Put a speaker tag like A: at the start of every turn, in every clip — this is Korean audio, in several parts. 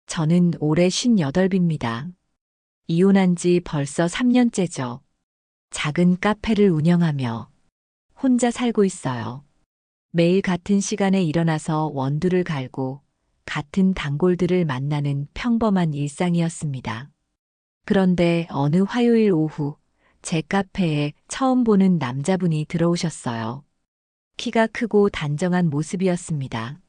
A: 저는 올해 58입니다. 이혼한 지 벌써 3년째죠. 작은 카페를 운영하며 혼자 살고 있어요. 매일 같은 시간에 일어나서 원두를 갈고 같은 단골들을 만나는 평범한 일상이었습니다. 그런데 어느 화요일 오후 제 카페에 처음 보는 남자분이 들어오셨어요. 키가 크고 단정한 모습이었습니다.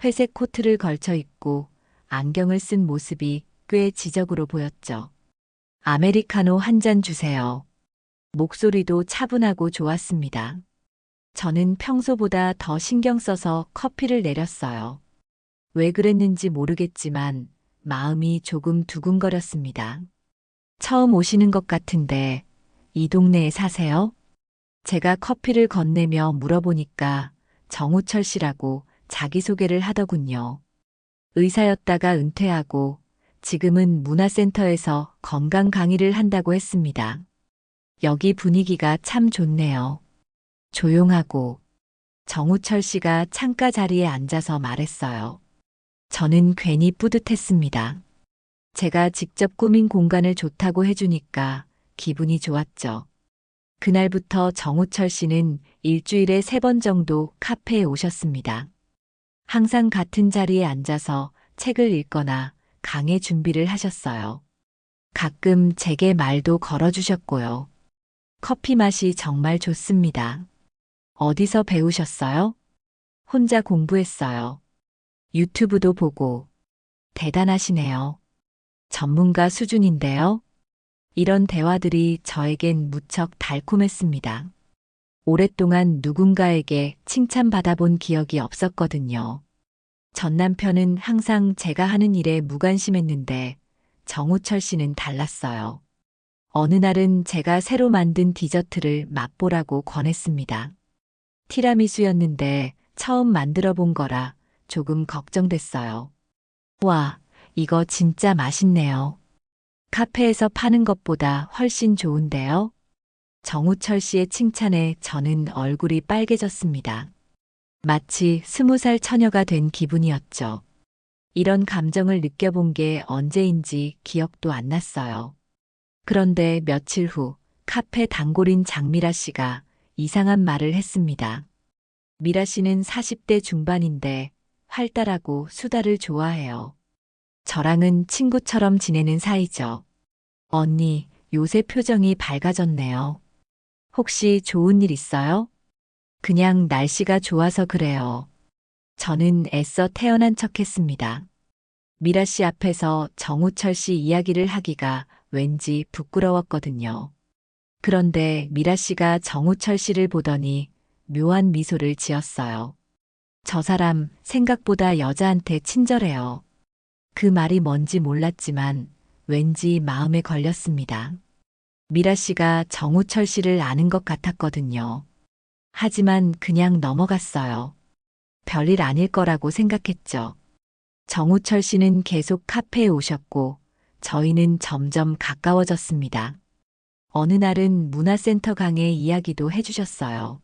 A: 회색 코트를 걸쳐 입고 안경을 쓴 모습이 꽤 지적으로 보였죠. 아메리카노 한 잔 주세요. 목소리도 차분하고 좋았습니다. 저는 평소보다 더 신경 써서 커피를 내렸어요. 왜 그랬는지 모르겠지만 마음이 조금 두근거렸습니다. 처음 오시는 것 같은데 이 동네에 사세요? 제가 커피를 건네며 물어보니까 정우철 씨라고 자기소개를 하더군요. 의사였다가 은퇴하고 지금은 문화센터에서 건강 강의를 한다고 했습니다. 여기 분위기가 참 좋네요. 조용하고 정우철 씨가 창가 자리에 앉아서 말했어요. 저는 괜히 뿌듯했습니다. 제가 직접 꾸민 공간을 좋다고 해주니까 기분이 좋았죠. 그날부터 정우철 씨는 일주일에 3번 정도 카페에 오셨습니다. 항상 같은 자리에 앉아서 책을 읽거나 강의 준비를 하셨어요. 가끔 제게 말도 걸어주셨고요. 커피 맛이 정말 좋습니다. 어디서 배우셨어요? 혼자 공부했어요. 유튜브도 보고. 대단하시네요. 전문가 수준인데요. 이런 대화들이 저에겐 무척 달콤했습니다. 오랫동안 누군가에게 칭찬받아 본 기억이 없었거든요. 전 남편은 항상 제가 하는 일에 무관심했는데 정우철 씨는 달랐어요. 어느 날은 제가 새로 만든 디저트를 맛보라고 권했습니다. 티라미수였는데 처음 만들어 본 거라 조금 걱정됐어요. 와, 이거 진짜 맛있네요. 카페에서 파는 것보다 훨씬 좋은데요? 정우철 씨의 칭찬에 저는 얼굴이 빨개졌습니다. 마치 20살 처녀가 된 기분이었죠. 이런 감정을 느껴본 게 언제인지 기억도 안 났어요. 그런데 며칠 후 카페 단골인 장미라 씨가 이상한 말을 했습니다. 미라 씨는 40대 중반인데 활달하고 수다를 좋아해요. 저랑은 친구처럼 지내는 사이죠. 언니, 요새 표정이 밝아졌네요. 혹시 좋은 일 있어요? 그냥 날씨가 좋아서 그래요. 저는 애써 태어난 척 했습니다. 미라 씨 앞에서 정우철 씨 이야기를 하기가 왠지 부끄러웠거든요. 그런데 미라 씨가 정우철 씨를 보더니 묘한 미소를 지었어요. 저 사람 생각보다 여자한테 친절해요. 그 말이 뭔지 몰랐지만 왠지 마음에 걸렸습니다. 미라 씨가 정우철 씨를 아는 것 같았거든요. 하지만 그냥 넘어갔어요. 별일 아닐 거라고 생각했죠. 정우철 씨는 계속 카페에 오셨고 저희는 점점 가까워졌습니다. 어느 날은 문화센터 강의 이야기도 해주셨어요.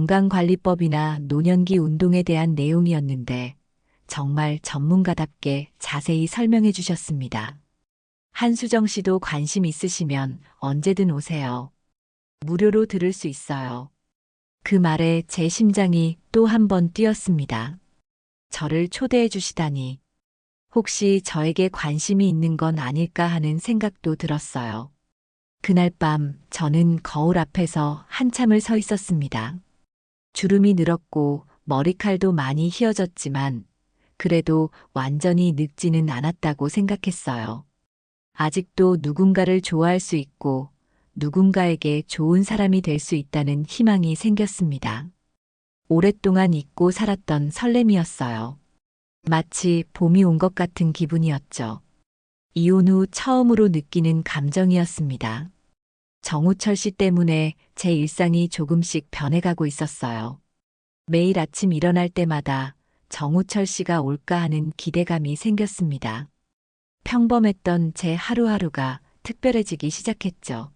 A: 건강관리법이나 노년기 운동에 대한 내용이었는데 정말 전문가답게 자세히 설명해 주셨습니다. 한수정 씨도 관심 있으시면 언제든 오세요. 무료로 들을 수 있어요. 그 말에 제 심장이 또 한 번 뛰었습니다. 저를 초대해 주시다니. 혹시 저에게 관심이 있는 건 아닐까 하는 생각도 들었어요. 그날 밤 저는 거울 앞에서 한참을 서 있었습니다. 주름이 늘었고 머리칼도 많이 휘어졌지만 그래도 완전히 늙지는 않았다고 생각했어요. 아직도 누군가를 좋아할 수 있고 누군가에게 좋은 사람이 될 수 있다는 희망이 생겼습니다. 오랫동안 잊고 살았던 설렘이었어요. 마치 봄이 온 것 같은 기분이었죠. 이혼 후 처음으로 느끼는 감정이었습니다. 정우철 씨 때문에 제 일상이 조금씩 변해가고 있었어요. 매일 아침 일어날 때마다 정우철 씨가 올까 하는 기대감이 생겼습니다. 평범했던 제 하루하루가 특별해지기 시작했죠.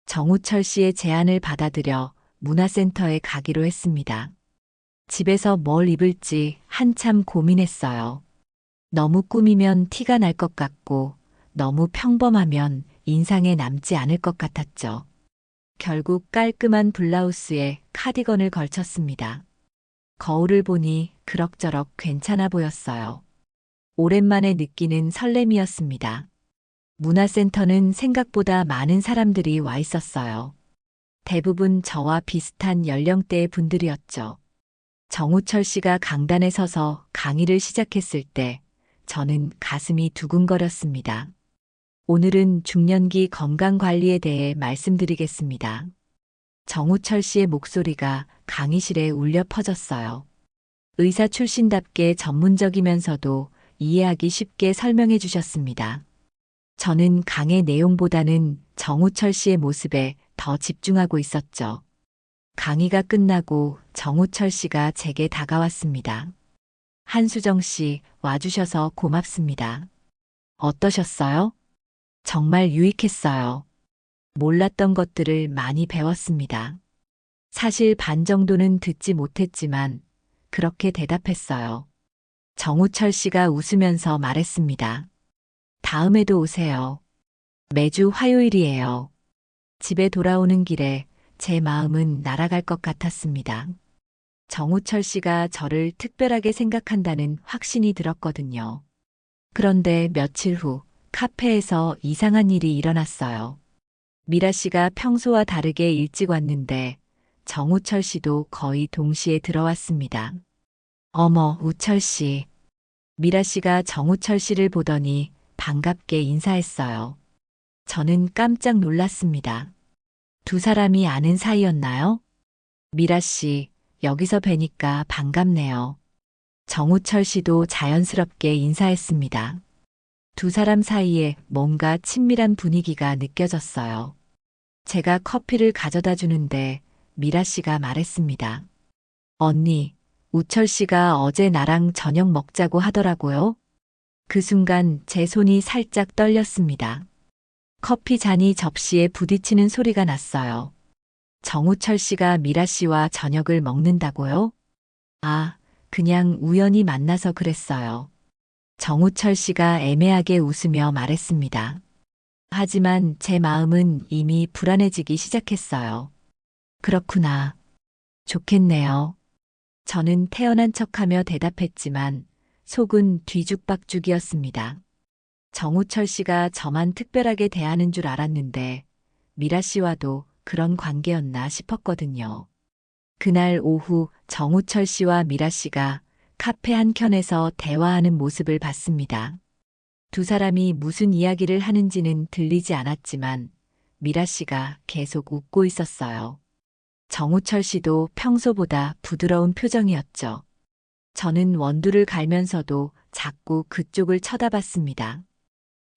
A: 정우철 씨의 제안을 받아들여 문화센터에 가기로 했습니다. 집에서 뭘 입을지 한참 고민했어요. 너무 꾸미면 티가 날 것 같고 너무 평범하면 인상에 남지 않을 것 같았죠. 결국 깔끔한 블라우스에 카디건을 걸쳤습니다. 거울을 보니 그럭저럭 괜찮아 보였어요. 오랜만에 느끼는 설렘이었습니다. 문화센터는 생각보다 많은 사람들이 와 있었어요. 대부분 저와 비슷한 연령대의 분들이었죠. 정우철 씨가 강단에 서서 강의를 시작했을 때 저는 가슴이 두근거렸습니다. 오늘은 중년기 건강 관리에 대해 말씀드리겠습니다. 정우철 씨의 목소리가 강의실에 울려 퍼졌어요. 의사 출신답게 전문적이면서도 이해하기 쉽게 설명해 주셨습니다. 저는 강의 내용보다는 정우철 씨의 모습에 더 집중하고 있었죠. 강의가 끝나고 정우철 씨가 제게 다가왔습니다. 한수정 씨, 와주셔서 고맙습니다. 어떠셨어요? 정말 유익했어요. 몰랐던 것들을 많이 배웠습니다. 사실 반 정도는 듣지 못했지만 그렇게 대답했어요. 정우철 씨가 웃으면서 말했습니다. 다음에도 오세요. 매주 화요일이에요. 집에 돌아오는 길에 제 마음은 날아갈 것 같았습니다. 정우철 씨가 저를 특별하게 생각한다는 확신이 들었거든요. 그런데 며칠 후 카페에서 이상한 일이 일어났어요. 미라 씨가 평소와 다르게 일찍 왔는데 정우철 씨도 거의 동시에 들어왔습니다. 어머, 우철 씨. 미라 씨가 정우철 씨를 보더니 반갑게 인사했어요. 저는 깜짝 놀랐습니다. 두 사람이 아는 사이였나요? 미라 씨, 여기서 뵈니까 반갑네요. 정우철 씨도 자연스럽게 인사했습니다. 두 사람 사이에 뭔가 친밀한 분위기가 느껴졌어요. 제가 커피를 가져다 주는데 미라 씨가 말했습니다. 언니, 우철 씨가 어제 나랑 저녁 먹자고 하더라고요. 그 순간 제 손이 살짝 떨렸습니다. 커피 잔이 접시에 부딪히는 소리가 났어요. 정우철 씨가 미라 씨와 저녁을 먹는다고요? 아, 그냥 우연히 만나서 그랬어요. 정우철 씨가 애매하게 웃으며 말했습니다. 하지만 제 마음은 이미 불안해지기 시작했어요. 그렇구나. 좋겠네요. 저는 태어난 척하며 대답했지만 속은 뒤죽박죽이었습니다. 정우철 씨가 저만 특별하게 대하는 줄 알았는데 미라 씨와도 그런 관계였나 싶었거든요. 그날 오후 정우철 씨와 미라 씨가 카페 한켠에서 대화하는 모습을 봤습니다. 두 사람이 무슨 이야기를 하는지는 들리지 않았지만 미라 씨가 계속 웃고 있었어요. 정우철 씨도 평소보다 부드러운 표정이었죠. 저는 원두를 갈면서도 자꾸 그쪽을 쳐다봤습니다.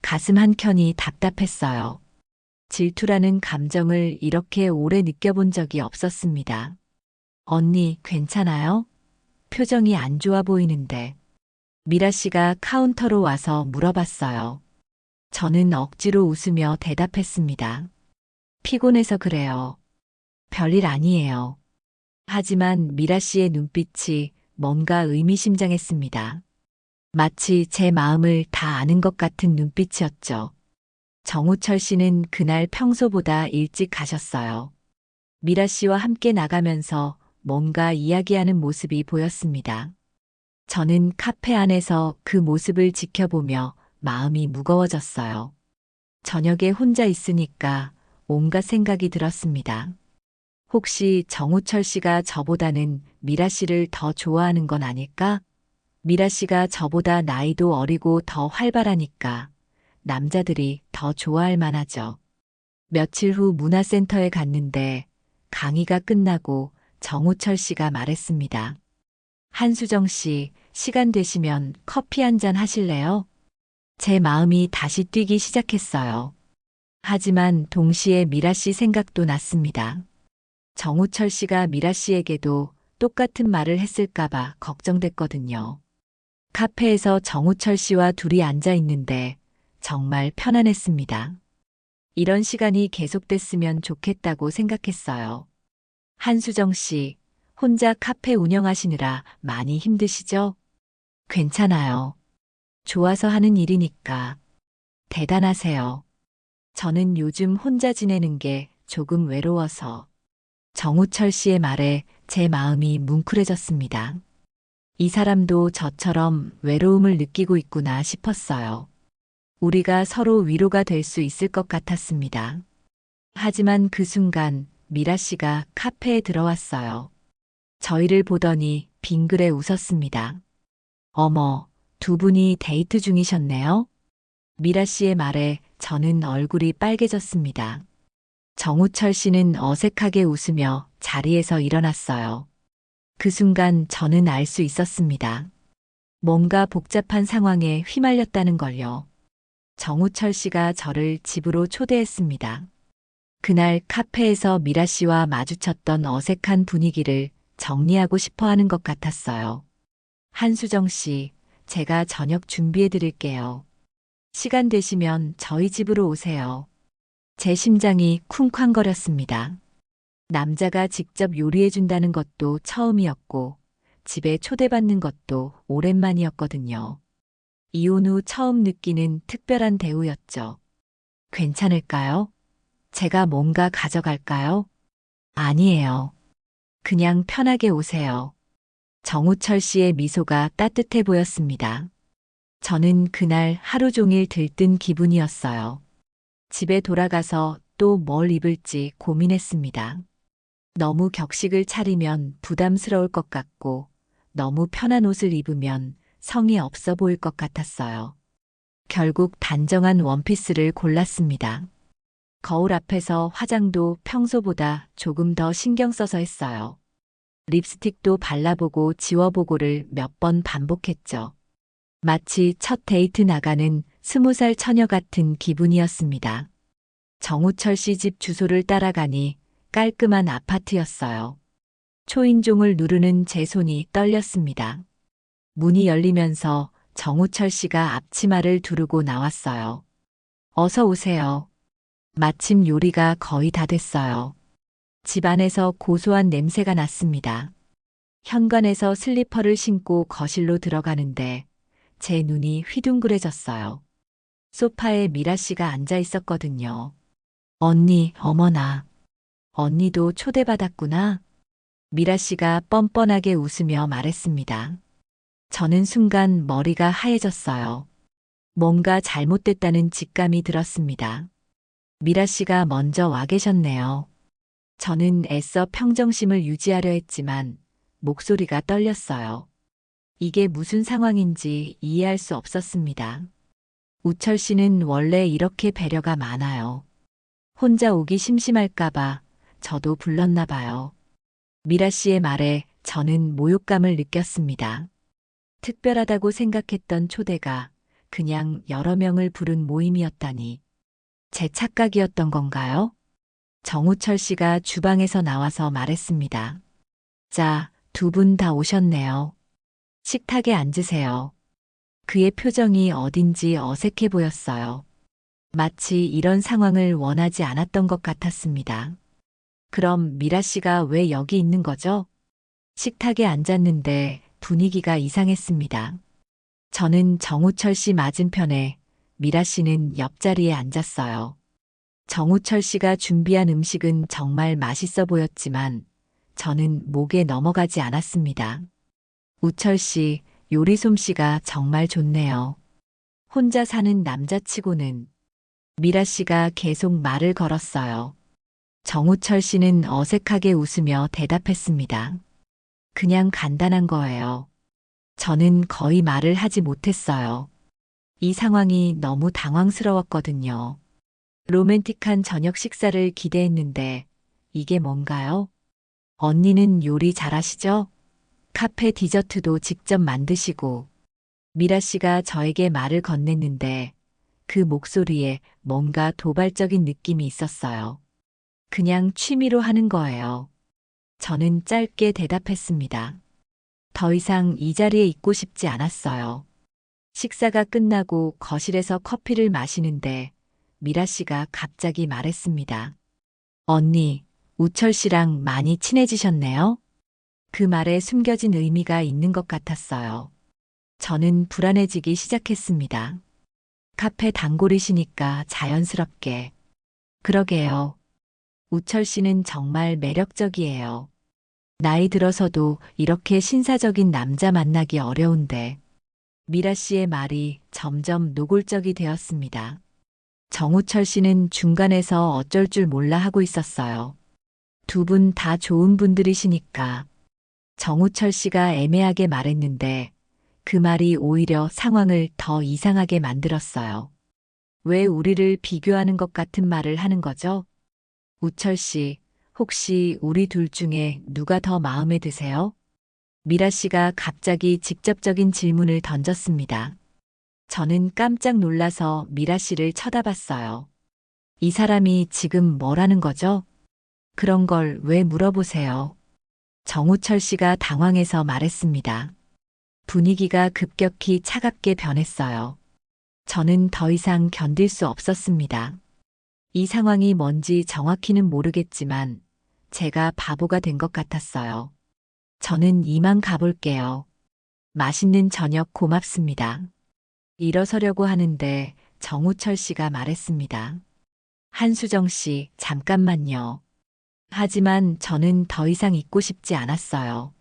A: 가슴 한켠이 답답했어요. 질투라는 감정을 이렇게 오래 느껴본 적이 없었습니다. 언니, 괜찮아요? 표정이 안 좋아 보이는데. 미라 씨가 카운터로 와서 물어봤어요. 저는 억지로 웃으며 대답했습니다. 피곤해서 그래요. 별일 아니에요. 하지만 미라 씨의 눈빛이 뭔가 의미심장했습니다. 마치 제 마음을 다 아는 것 같은 눈빛이었죠. 정우철 씨는 그날 평소보다 일찍 가셨어요. 미라 씨와 함께 나가면서 뭔가 이야기하는 모습이 보였습니다. 저는 카페 안에서 그 모습을 지켜보며 마음이 무거워졌어요. 저녁에 혼자 있으니까 온갖 생각이 들었습니다. 혹시 정우철 씨가 저보다는 미라 씨를 더 좋아하는 건 아닐까? 미라 씨가 저보다 나이도 어리고 더 활발하니까 남자들이 더 좋아할 만하죠. 며칠 후 문화센터에 갔는데 강의가 끝나고 정우철 씨가 말했습니다. 한수정 씨, 시간 되시면 커피 한 잔 하실래요? 제 마음이 다시 뛰기 시작했어요. 하지만 동시에 미라 씨 생각도 났습니다. 정우철 씨가 미라 씨에게도 똑같은 말을 했을까봐 걱정됐거든요. 카페에서 정우철 씨와 둘이 앉아 있는데 정말 편안했습니다. 이런 시간이 계속됐으면 좋겠다고 생각했어요. 한수정 씨, 혼자 카페 운영하시느라 많이 힘드시죠? 괜찮아요. 좋아서 하는 일이니까. 대단하세요. 저는 요즘 혼자 지내는 게 조금 외로워서. 정우철 씨의 말에 제 마음이 뭉클해졌습니다. 이 사람도 저처럼 외로움을 느끼고 있구나 싶었어요. 우리가 서로 위로가 될 수 있을 것 같았습니다. 하지만 그 순간 미라 씨가 카페에 들어왔어요. 저희를 보더니 빙그레 웃었습니다. 어머, 두 분이 데이트 중이셨네요? 미라 씨의 말에 저는 얼굴이 빨개졌습니다. 정우철 씨는 어색하게 웃으며 자리에서 일어났어요. 그 순간 저는 알 수 있었습니다. 뭔가 복잡한 상황에 휘말렸다는 걸요. 정우철 씨가 저를 집으로 초대했습니다. 그날 카페에서 미라 씨와 마주쳤던 어색한 분위기를 정리하고 싶어 하는 것 같았어요. 한수정 씨, 제가 저녁 준비해 드릴게요. 시간 되시면 저희 집으로 오세요. 제 심장이 쿵쾅거렸습니다. 남자가 직접 요리해 준다는 것도 처음이었고, 집에 초대받는 것도 오랜만이었거든요. 이혼 후 처음 느끼는 특별한 대우였죠. 괜찮을까요? 제가 뭔가 가져갈까요? 아니에요. 그냥 편하게 오세요. 정우철 씨의 미소가 따뜻해 보였습니다. 저는 그날 하루 종일 들뜬 기분이었어요. 집에 돌아가서 또 뭘 입을지 고민했습니다. 너무 격식을 차리면 부담스러울 것 같고, 너무 편한 옷을 입으면 성의 없어 보일 것 같았어요. 결국 단정한 원피스를 골랐습니다. 거울 앞에서 화장도 평소보다 조금 더 신경 써서 했어요. 립스틱도 발라보고 지워보고를 몇 번 반복했죠. 마치 첫 데이트 나가는 20살 처녀 같은 기분이었습니다. 정우철 씨 집 주소를 따라가니 깔끔한 아파트였어요. 초인종을 누르는 제 손이 떨렸습니다. 문이 열리면서 정우철 씨가 앞치마를 두르고 나왔어요. 어서 오세요. 마침 요리가 거의 다 됐어요. 집 안에서 고소한 냄새가 났습니다. 현관에서 슬리퍼를 신고 거실로 들어가는데 제 눈이 휘둥그레졌어요. 소파에 미라 씨가 앉아 있었거든요. 언니, 어머나. 언니도 초대받았구나. 미라 씨가 뻔뻔하게 웃으며 말했습니다. 저는 순간 머리가 하얘졌어요. 뭔가 잘못됐다는 직감이 들었습니다. 미라 씨가 먼저 와 계셨네요. 저는 애써 평정심을 유지하려 했지만 목소리가 떨렸어요. 이게 무슨 상황인지 이해할 수 없었습니다. 우철 씨는 원래 이렇게 배려가 많아요. 혼자 오기 심심할까봐 저도 불렀나 봐요. 미라 씨의 말에 저는 모욕감을 느꼈습니다. 특별하다고 생각했던 초대가 그냥 여러 명을 부른 모임이었다니. 제 착각이었던 건가요? 정우철 씨가 주방에서 나와서 말했습니다. 자, 두 분 다 오셨네요. 식탁에 앉으세요. 그의 표정이 어딘지 어색해 보였어요. 마치 이런 상황을 원하지 않았던 것 같았습니다. 그럼 미라 씨가 왜 여기 있는 거죠? 식탁에 앉았는데 분위기가 이상했습니다. 저는 정우철 씨 맞은편에, 미라 씨는 옆자리에 앉았어요. 정우철 씨가 준비한 음식은 정말 맛있어 보였지만 저는 목에 넘어가지 않았습니다. 우철 씨, 요리 솜씨가 정말 좋네요. 혼자 사는 남자치고는. 미라 씨가 계속 말을 걸었어요. 정우철 씨는 어색하게 웃으며 대답했습니다. 그냥 간단한 거예요. 저는 거의 말을 하지 못했어요. 이 상황이 너무 당황스러웠거든요. 로맨틱한 저녁 식사를 기대했는데 이게 뭔가요? 언니는 요리 잘하시죠? 카페 디저트도 직접 만드시고. 미라 씨가 저에게 말을 건넸는데 그 목소리에 뭔가 도발적인 느낌이 있었어요. 그냥 취미로 하는 거예요. 저는 짧게 대답했습니다. 더 이상 이 자리에 있고 싶지 않았어요. 식사가 끝나고 거실에서 커피를 마시는데 미라 씨가 갑자기 말했습니다. 언니, 우철 씨랑 많이 친해지셨네요? 그 말에 숨겨진 의미가 있는 것 같았어요. 저는 불안해지기 시작했습니다. 카페 단골이시니까 자연스럽게. 그러게요. 우철 씨는 정말 매력적이에요. 나이 들어서도 이렇게 신사적인 남자 만나기 어려운데. 미라 씨의 말이 점점 노골적이 되었습니다. 정우철 씨는 중간에서 어쩔 줄 몰라 하고 있었어요. 두 분 다 좋은 분들이시니까. 정우철 씨가 애매하게 말했는데 그 말이 오히려 상황을 더 이상하게 만들었어요. 왜 우리를 비교하는 것 같은 말을 하는 거죠? 우철 씨, 혹시 우리 둘 중에 누가 더 마음에 드세요? 미라 씨가 갑자기 직접적인 질문을 던졌습니다. 저는 깜짝 놀라서 미라 씨를 쳐다봤어요. 이 사람이 지금 뭐라는 거죠? 그런 걸 왜 물어보세요? 정우철 씨가 당황해서 말했습니다. 분위기가 급격히 차갑게 변했어요. 저는 더 이상 견딜 수 없었습니다. 이 상황이 뭔지 정확히는 모르겠지만 제가 바보가 된 것 같았어요. 저는 이만 가볼게요. 맛있는 저녁 고맙습니다. 일어서려고 하는데 정우철 씨가 말했습니다. 한수정 씨, 잠깐만요. 하지만 저는 더 이상 있고 싶지 않았어요.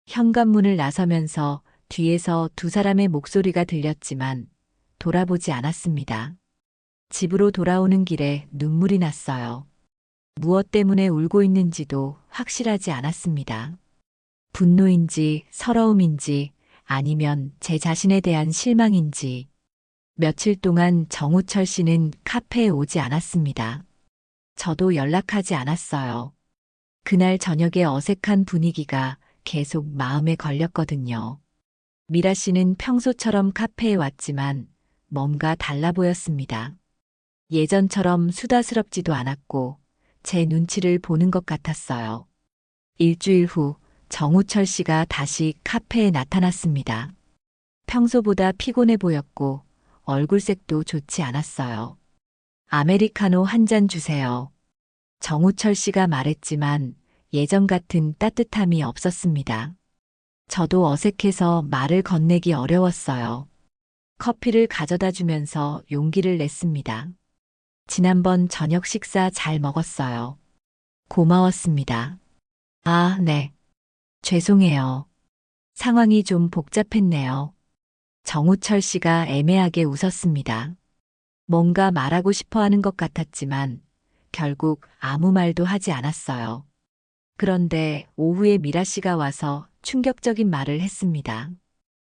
A: 현관문을 나서면서 뒤에서 두 사람의 목소리가 들렸지만 돌아보지 않았습니다. 집으로 돌아오는 길에 눈물이 났어요. 무엇 때문에 울고 있는지도 확실하지 않았습니다. 분노인지 서러움인지 아니면 제 자신에 대한 실망인지. 며칠 동안 정우철 씨는 카페에 오지 않았습니다. 저도 연락하지 않았어요. 그날 저녁의 어색한 분위기가 계속 마음에 걸렸거든요. 미라 씨는 평소처럼 카페에 왔지만 뭔가 달라 보였습니다. 예전처럼 수다스럽지도 않았고 제 눈치를 보는 것 같았어요. 일주일 후 정우철 씨가 다시 카페에 나타났습니다. 평소보다 피곤해 보였고 얼굴색도 좋지 않았어요. 아메리카노 한 잔 주세요. 정우철 씨가 말했지만 예전 같은 따뜻함이 없었습니다. 저도 어색해서 말을 건네기 어려웠어요. 커피를 가져다 주면서 용기를 냈습니다. 지난번 저녁 식사 잘 먹었어요. 고마웠습니다. 아, 네. 죄송해요. 상황이 좀 복잡했네요. 정우철 씨가 애매하게 웃었습니다. 뭔가 말하고 싶어 하는 것 같았지만 결국 아무 말도 하지 않았어요. 그런데 오후에 미라 씨가 와서 충격적인 말을 했습니다.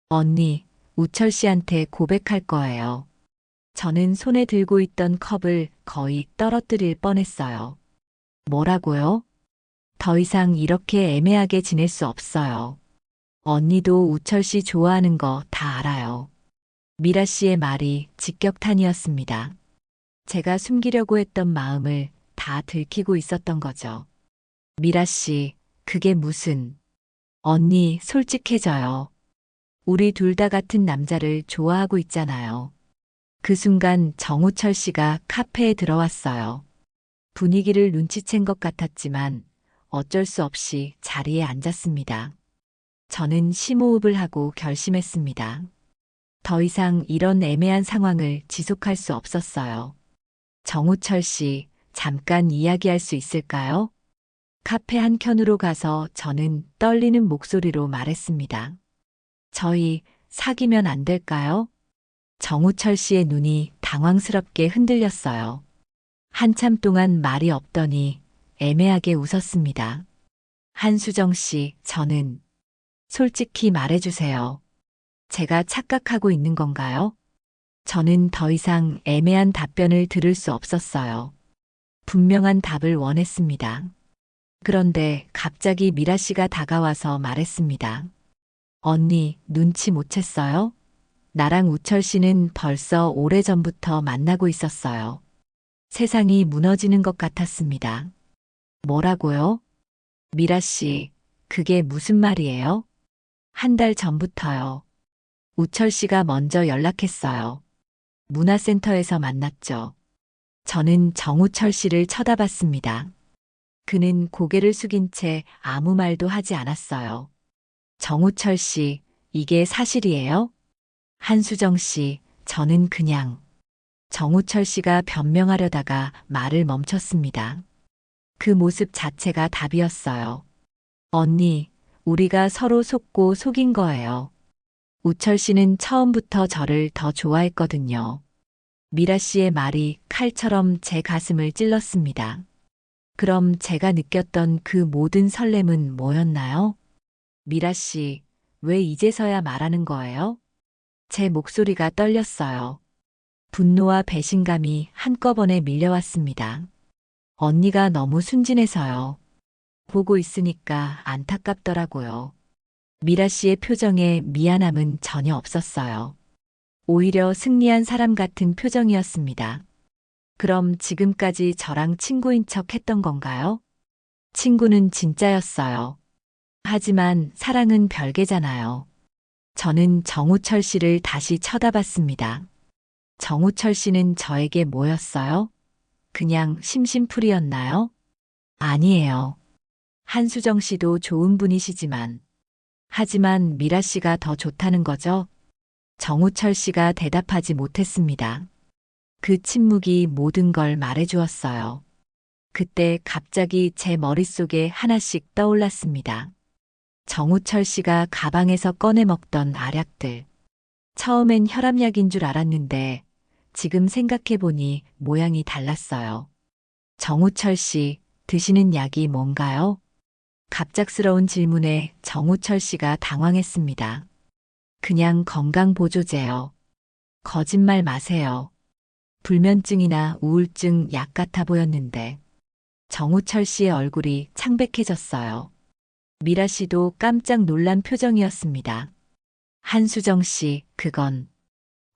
A: 언니, 우철 씨한테 고백할 거예요. 저는 손에 들고 있던 컵을 거의 떨어뜨릴 뻔했어요. 뭐라고요? 더 이상 이렇게 애매하게 지낼 수 없어요. 언니도 우철 씨 좋아하는 거 다 알아요. 미라 씨의 말이 직격탄이었습니다. 제가 숨기려고 했던 마음을 다 들키고 있었던 거죠. 미라 씨, 그게 무슨... 언니, 솔직해져요. 우리 둘 다 같은 남자를 좋아하고 있잖아요. 그 순간 정우철 씨가 카페에 들어왔어요. 분위기를 눈치챈 것 같았지만 어쩔 수 없이 자리에 앉았습니다. 저는 심호흡을 하고 결심했습니다. 더 이상 이런 애매한 상황을 지속할 수 없었어요. 정우철 씨, 잠깐 이야기할 수 있을까요? 카페 한켠으로 가서 저는 떨리는 목소리로 말했습니다. 저희 사귀면 안 될까요? 정우철 씨의 눈이 당황스럽게 흔들렸어요. 한참 동안 말이 없더니 애매하게 웃었습니다. 한수정 씨, 저는 솔직히 말해주세요. 제가 착각하고 있는 건가요? 저는 더 이상 애매한 답변을 들을 수 없었어요. 분명한 답을 원했습니다. 그런데 갑자기 미라 씨가 다가와서 말했습니다. 언니, 눈치 못 챘어요? 나랑 우철 씨는 벌써 오래전부터 만나고 있었어요. 세상이 무너지는 것 같았습니다. 뭐라고요? 미라 씨, 그게 무슨 말이에요? 한 달 전부터요. 우철 씨가 먼저 연락했어요. 문화센터에서 만났죠. 저는 정우철 씨를 쳐다봤습니다. 그는 고개를 숙인 채 아무 말도 하지 않았어요. 정우철 씨, 이게 사실이에요? 한수정 씨, 저는 그냥. 정우철 씨가 변명하려다가 말을 멈췄습니다. 그 모습 자체가 답이었어요. 언니, 우리가 서로 속고 속인 거예요. 우철 씨는 처음부터 저를 더 좋아했거든요. 미라 씨의 말이 칼처럼 제 가슴을 찔렀습니다. 그럼 제가 느꼈던 그 모든 설렘은 뭐였나요? 미라 씨, 왜 이제서야 말하는 거예요? 제 목소리가 떨렸어요. 분노와 배신감이 한꺼번에 밀려왔습니다. 언니가 너무 순진해서요. 보고 있으니까 안타깝더라고요. 미라 씨의 표정에 미안함은 전혀 없었어요. 오히려 승리한 사람 같은 표정이었습니다. 그럼 지금까지 저랑 친구인 척 했던 건가요? 친구는 진짜였어요. 하지만 사랑은 별개잖아요. 저는 정우철 씨를 다시 쳐다봤습니다. 정우철 씨는 저에게 뭐였어요? 그냥 심심풀이였나요? 아니에요. 한수정 씨도 좋은 분이시지만. 하지만 미라 씨가 더 좋다는 거죠? 정우철 씨가 대답하지 못했습니다. 그 침묵이 모든 걸 말해주었어요. 그때 갑자기 제 머릿속에 하나씩 떠올랐습니다. 정우철 씨가 가방에서 꺼내 먹던 알약들. 처음엔 혈압약인 줄 알았는데 지금 생각해보니 모양이 달랐어요. 정우철 씨, 드시는 약이 뭔가요? 갑작스러운 질문에 정우철 씨가 당황했습니다. 그냥 건강보조제요. 거짓말 마세요. 불면증이나 우울증 약 같아 보였는데 정우철 씨의 얼굴이 창백해졌어요. 미라 씨도 깜짝 놀란 표정이었습니다. 한수정 씨, 그건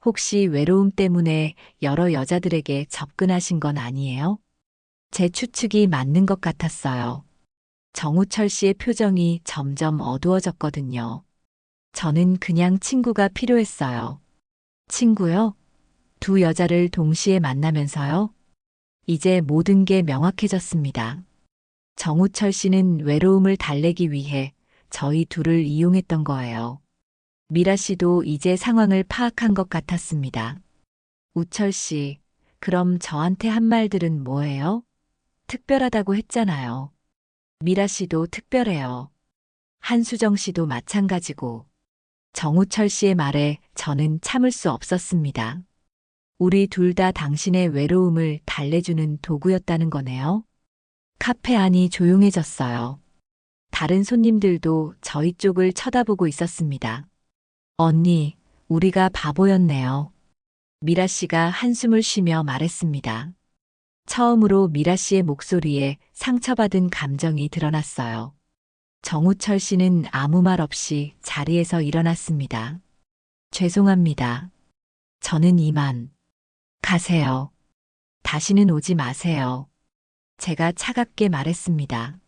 A: 혹시 외로움 때문에 여러 여자들에게 접근하신 건 아니에요? 제 추측이 맞는 것 같았어요. 정우철 씨의 표정이 점점 어두워졌거든요. 저는 그냥 친구가 필요했어요. 친구요? 두 여자를 동시에 만나면서요? 이제 모든 게 명확해졌습니다. 정우철 씨는 외로움을 달래기 위해 저희 둘을 이용했던 거예요. 미라 씨도 이제 상황을 파악한 것 같았습니다. 우철 씨, 그럼 저한테 한 말들은 뭐예요? 특별하다고 했잖아요. 미라 씨도 특별해요. 한수정 씨도 마찬가지고. 정우철 씨의 말에 저는 참을 수 없었습니다. 우리 둘 다 당신의 외로움을 달래주는 도구였다는 거네요. 카페 안이 조용해졌어요. 다른 손님들도 저희 쪽을 쳐다보고 있었습니다. 언니, 우리가 바보였네요. 미라 씨가 한숨을 쉬며 말했습니다. 처음으로 미라 씨의 목소리에 상처받은 감정이 드러났어요. 정우철 씨는 아무 말 없이 자리에서 일어났습니다. 죄송합니다. 저는 이만. 가세요. 다시는 오지 마세요. 제가 차갑게 말했습니다.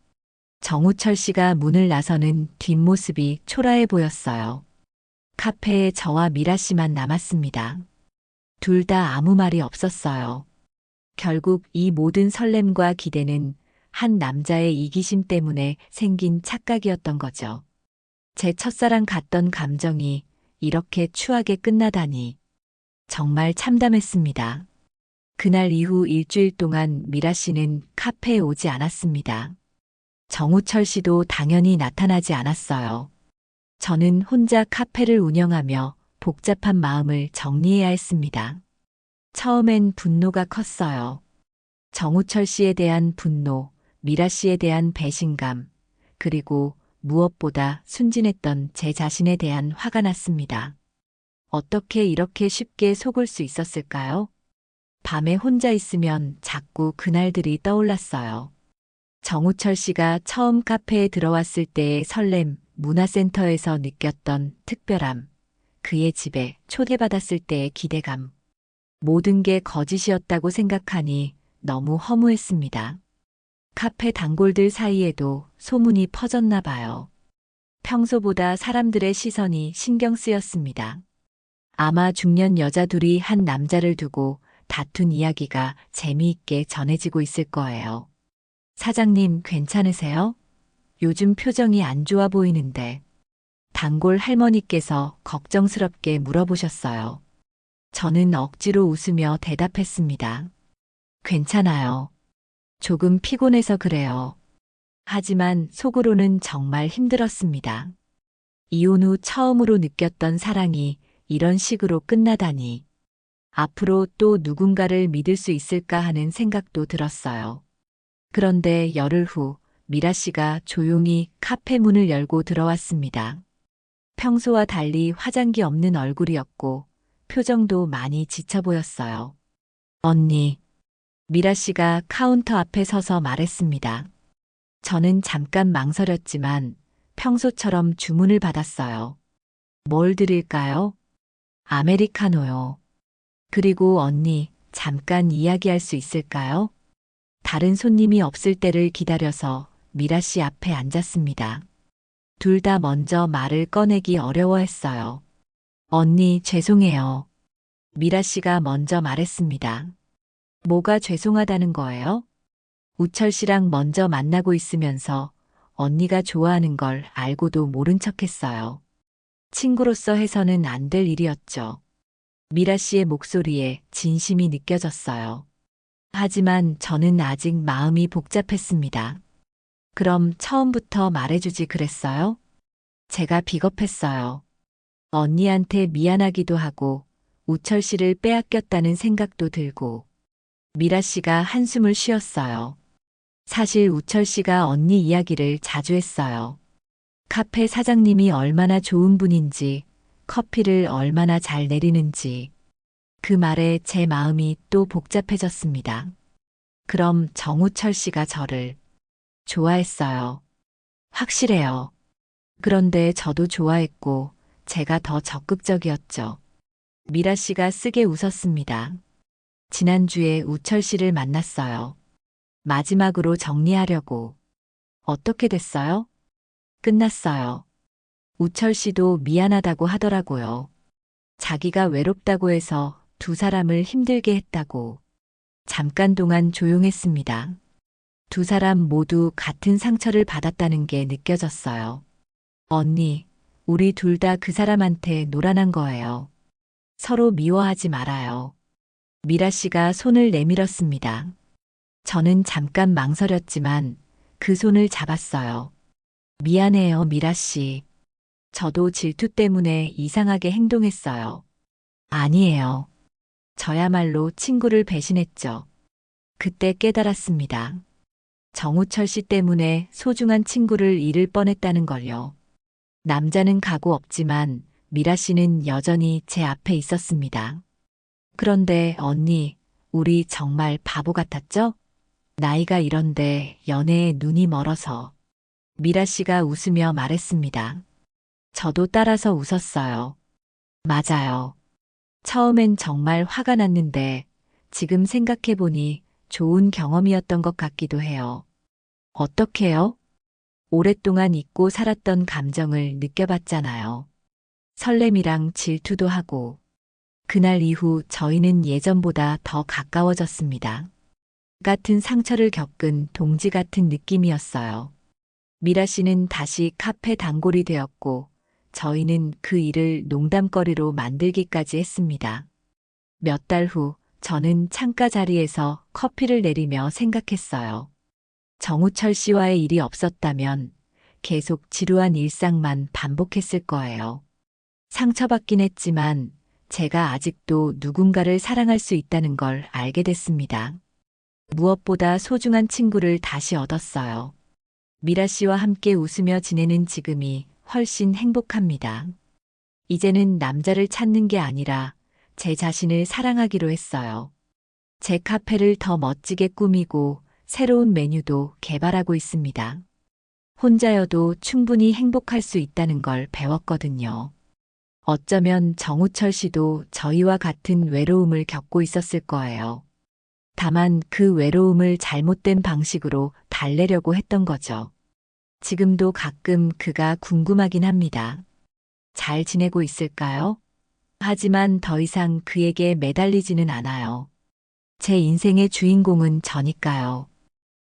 A: 정우철 씨가 문을 나서는 뒷모습이 초라해 보였어요. 카페에 저와 미라 씨만 남았습니다. 둘 다 아무 말이 없었어요. 결국 이 모든 설렘과 기대는 한 남자의 이기심 때문에 생긴 착각이었던 거죠. 제 첫사랑 같던 감정이 이렇게 추하게 끝나다니. 정말 참담했습니다. 그날 이후 일주일 동안 미라 씨는 카페에 오지 않았습니다. 정우철 씨도 당연히 나타나지 않았어요. 저는 혼자 카페를 운영하며 복잡한 마음을 정리해야 했습니다. 처음엔 분노가 컸어요. 정우철 씨에 대한 분노, 미라 씨에 대한 배신감, 그리고 무엇보다 순진했던 제 자신에 대한 화가 났습니다. 어떻게 이렇게 쉽게 속을 수 있었을까요? 밤에 혼자 있으면 자꾸 그날들이 떠올랐어요. 정우철 씨가 처음 카페에 들어왔을 때의 설렘, 문화센터에서 느꼈던 특별함, 그의 집에 초대받았을 때의 기대감. 모든 게 거짓이었다고 생각하니 너무 허무했습니다. 카페 단골들 사이에도 소문이 퍼졌나 봐요. 평소보다 사람들의 시선이 신경 쓰였습니다. 아마 중년 여자 둘이 한 남자를 두고 다툰 이야기가 재미있게 전해지고 있을 거예요. 사장님, 괜찮으세요? 요즘 표정이 안 좋아 보이는데. 단골 할머니께서 걱정스럽게 물어보셨어요. 저는 억지로 웃으며 대답했습니다. 괜찮아요. 조금 피곤해서 그래요. 하지만 속으로는 정말 힘들었습니다. 이혼 후 처음으로 느꼈던 사랑이 이런 식으로 끝나다니. 앞으로 또 누군가를 믿을 수 있을까 하는 생각도 들었어요. 그런데 열흘 후 미라 씨가 조용히 카페 문을 열고 들어왔습니다. 평소와 달리 화장기 없는 얼굴이었고 표정도 많이 지쳐 보였어요. 언니, 미라 씨가 카운터 앞에 서서 말했습니다. 저는 잠깐 망설였지만 평소처럼 주문을 받았어요. 뭘 드릴까요? 아메리카노요. 그리고 언니, 잠깐 이야기할 수 있을까요? 다른 손님이 없을 때를 기다려서 미라 씨 앞에 앉았습니다. 둘 다 먼저 말을 꺼내기 어려워했어요. 언니, 죄송해요. 미라 씨가 먼저 말했습니다. 뭐가 죄송하다는 거예요? 우철 씨랑 먼저 만나고 있으면서 언니가 좋아하는 걸 알고도 모른 척 했어요. 친구로서 해서는 안 될 일이었죠. 미라 씨의 목소리에 진심이 느껴졌어요. 하지만 저는 아직 마음이 복잡했습니다. 그럼 처음부터 말해주지 그랬어요? 제가 비겁했어요. 언니한테 미안하기도 하고 우철 씨를 빼앗겼다는 생각도 들고. 미라 씨가 한숨을 쉬었어요. 사실 우철 씨가 언니 이야기를 자주 했어요. 카페 사장님이 얼마나 좋은 분인지, 커피를 얼마나 잘 내리는지. 그 말에 제 마음이 또 복잡해졌습니다. 그럼 정우철 씨가 저를 좋아했어요. 확실해요. 그런데 저도 좋아했고 제가 더 적극적이었죠. 미라 씨가 쓰게 웃었습니다. 지난주에 우철 씨를 만났어요. 마지막으로 정리하려고. 어떻게 됐어요? 끝났어요. 우철 씨도 미안하다고 하더라고요. 자기가 외롭다고 해서 두 사람을 힘들게 했다고. 잠깐 동안 조용했습니다. 두 사람 모두 같은 상처를 받았다는 게 느껴졌어요. 언니, 우리 둘 다 그 사람한테 노란한 거예요. 서로 미워하지 말아요. 미라 씨가 손을 내밀었습니다. 저는 잠깐 망설였지만 그 손을 잡았어요. 미안해요, 미라 씨. 저도 질투 때문에 이상하게 행동했어요. 아니에요. 저야말로 친구를 배신했죠. 그때 깨달았습니다. 정우철 씨 때문에 소중한 친구를 잃을 뻔했다는 걸요. 남자는 가고 없지만 미라 씨는 여전히 제 앞에 있었습니다. 그런데 언니, 우리 정말 바보 같았죠? 나이가 이런데 연애에 눈이 멀어서. 미라 씨가 웃으며 말했습니다. 저도 따라서 웃었어요. 맞아요. 처음엔 정말 화가 났는데 지금 생각해보니 좋은 경험이었던 것 같기도 해요. 어떻게요? 오랫동안 잊고 살았던 감정을 느껴봤잖아요. 설렘이랑 질투도 하고. 그날 이후 저희는 예전보다 더 가까워졌습니다. 같은 상처를 겪은 동지 같은 느낌이었어요. 미라 씨는 다시 카페 단골이 되었고 저희는 그 일을 농담거리로 만들기까지 했습니다. 몇 달 후 저는 창가 자리에서 커피를 내리며 생각했어요. 정우철 씨와의 일이 없었다면 계속 지루한 일상만 반복했을 거예요. 상처받긴 했지만 제가 아직도 누군가를 사랑할 수 있다는 걸 알게 됐습니다. 무엇보다 소중한 친구를 다시 얻었어요. 미라 씨와 함께 웃으며 지내는 지금이 훨씬 행복합니다. 이제는 남자를 찾는 게 아니라 제 자신을 사랑하기로 했어요. 제 카페를 더 멋지게 꾸미고 새로운 메뉴도 개발하고 있습니다. 혼자여도 충분히 행복할 수 있다는 걸 배웠거든요. 어쩌면 정우철 씨도 저희와 같은 외로움을 겪고 있었을 거예요. 다만 그 외로움을 잘못된 방식으로 달래려고 했던 거죠. 지금도 가끔 그가 궁금하긴 합니다. 잘 지내고 있을까요? 하지만 더 이상 그에게 매달리지는 않아요. 제 인생의 주인공은 저니까요.